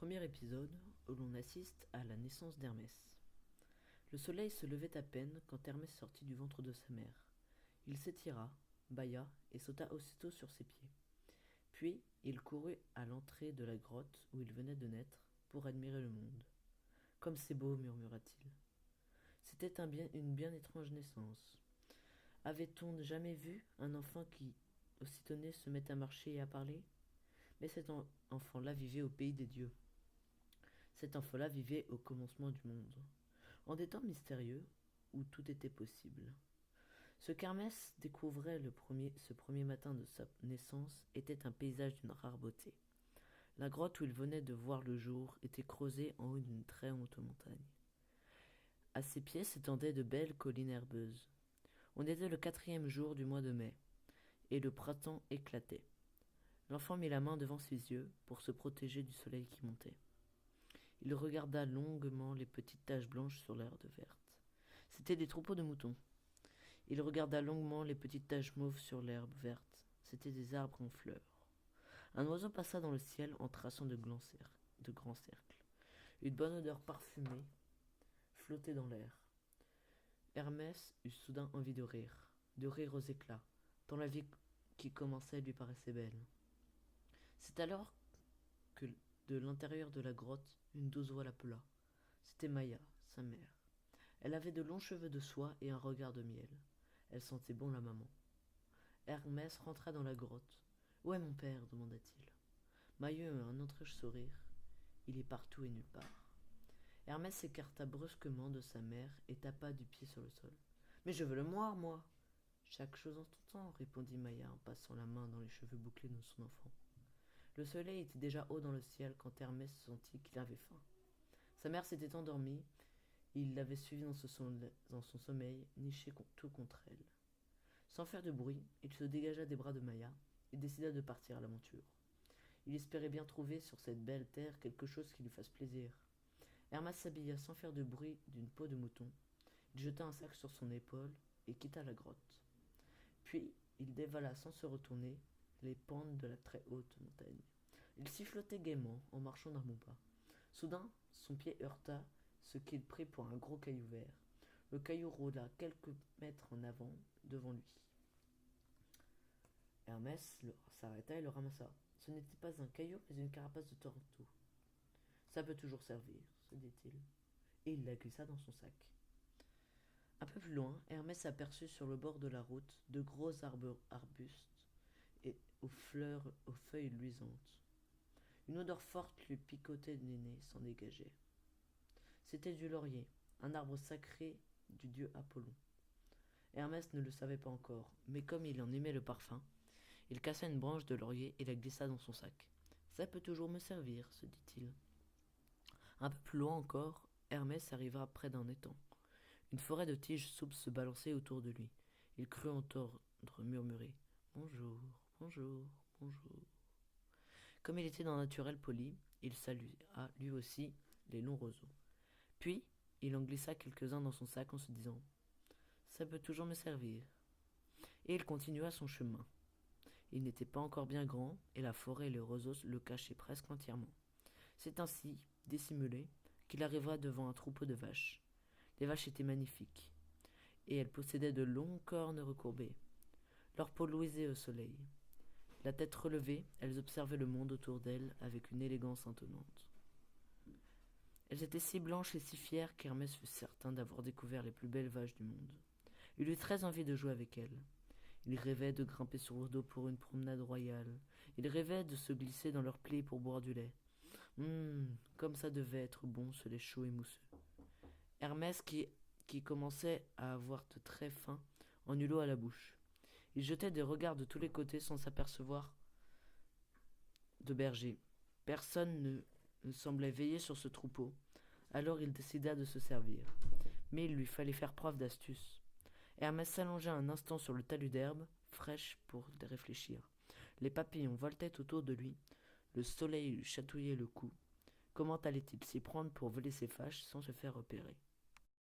Premier épisode où l'on assiste à la naissance d'Hermès. Le soleil se levait à peine quand Hermès sortit du ventre de sa mère. Il s'étira, bâilla et sauta aussitôt sur ses pieds. Puis il courut à l'entrée de la grotte où il venait de naître pour admirer le monde. « Comme c'est beau !» murmura-t-il. C'était une bien étrange naissance. Avait-on jamais vu un enfant qui, aussitôt né, se met à marcher et à parler? Mais cet enfant-là vivait au pays des dieux. Cet enfant-là vivait au commencement du monde, en des temps mystérieux où tout était possible. Ce qu'Hermès découvrait ce premier matin de sa naissance était un paysage d'une rare beauté. La grotte où il venait de voir le jour était creusée en haut d'une très haute montagne. À ses pieds s'étendaient de belles collines herbeuses. On était le 4e jour du mois de mai, et le printemps éclatait. L'enfant mit la main devant ses yeux pour se protéger du soleil qui montait. Il regarda longuement les petites taches blanches sur l'herbe verte. C'étaient des troupeaux de moutons. Il regarda longuement les petites taches mauves sur l'herbe verte. C'étaient des arbres en fleurs. Un oiseau passa dans le ciel en traçant de grands cercles. Une bonne odeur parfumée flottait dans l'air. Hermès eut soudain envie de rire aux éclats, tant la vie qui commençait lui paraissait belle. C'est alors que de l'intérieur de la grotte, une douce voix l'appela. C'était Maya, sa mère. Elle avait de longs cheveux de soie et un regard de miel. Elle sentait bon la maman. Hermès rentra dans la grotte. « Où est mon père ?» demanda-t-il. Maya eut un étrange sourire. « Il est partout et nulle part. » Hermès s'écarta brusquement de sa mère et tapa du pied sur le sol. « Mais je veux le voir, moi !»« Chaque chose en son temps, » répondit Maya en passant la main dans les cheveux bouclés de son enfant. Le soleil était déjà haut dans le ciel quand Hermès sentit qu'il avait faim. Sa mère s'était endormie, et il l'avait suivie dans son sommeil, niché tout contre elle. Sans faire de bruit, il se dégagea des bras de Maya et décida de partir à l'aventure. Il espérait bien trouver sur cette belle terre quelque chose qui lui fasse plaisir. Hermès s'habilla sans faire de bruit d'une peau de mouton. Il jeta un sac sur son épaule et quitta la grotte. Puis il dévala sans se retourner les pentes de la très haute montagne. Il sifflotait gaiement en marchant d'un bon pas. Soudain, son pied heurta ce qu'il prit pour un gros caillou vert. Le caillou rôla quelques mètres en avant devant lui. Hermès s'arrêta et le ramassa. Ce n'était pas un caillou, mais une carapace de tortue. Ça peut toujours servir, se dit-il, et il la glissa dans son sac. Un peu plus loin, Hermès aperçut sur le bord de la route de gros arbustes et aux feuilles luisantes. Une odeur forte lui picotait du nez, s'en dégageait. C'était du laurier, un arbre sacré du dieu Apollon. Hermès ne le savait pas encore, mais comme il en aimait le parfum, il cassa une branche de laurier et la glissa dans son sac. « Ça peut toujours me servir, » se dit-il. Un peu plus loin encore, Hermès arriva près d'un étang. Une forêt de tiges souples se balançait autour de lui. Il crut entendre murmurer « Bonjour, bonjour, bonjour ». Comme il était d'un naturel poli, il salua lui aussi les longs roseaux. Puis, il en glissa quelques-uns dans son sac en se disant « Ça peut toujours me servir ». Et il continua son chemin. Il n'était pas encore bien grand, et la forêt et les roseaux le cachaient presque entièrement. C'est ainsi, dissimulé, qu'il arriva devant un troupeau de vaches. Les vaches étaient magnifiques, et elles possédaient de longues cornes recourbées. Leur peau luisait au soleil. La tête relevée, elles observaient le monde autour d'elles avec une élégance étonnante. Elles étaient si blanches et si fières qu'Hermès fut certain d'avoir découvert les plus belles vaches du monde. Il eut très envie de jouer avec elles. Il rêvait de grimper sur leur dos pour une promenade royale. Il rêvait de se glisser dans leurs plis pour boire du lait. Comme ça devait être bon, ce lait chaud et mousseux. Hermès, qui commençait à avoir de très faim, en eut l'eau à la bouche. Il jetait des regards de tous les côtés sans s'apercevoir de berger. Personne ne semblait veiller sur ce troupeau. Alors il décida de se servir. Mais il lui fallait faire preuve d'astuce. Hermès s'allongea un instant sur le talus d'herbe fraîche pour réfléchir. Les papillons voletaient autour de lui. Le soleil lui chatouillait le cou. Comment allait-il s'y prendre pour voler ses vaches sans se faire repérer ?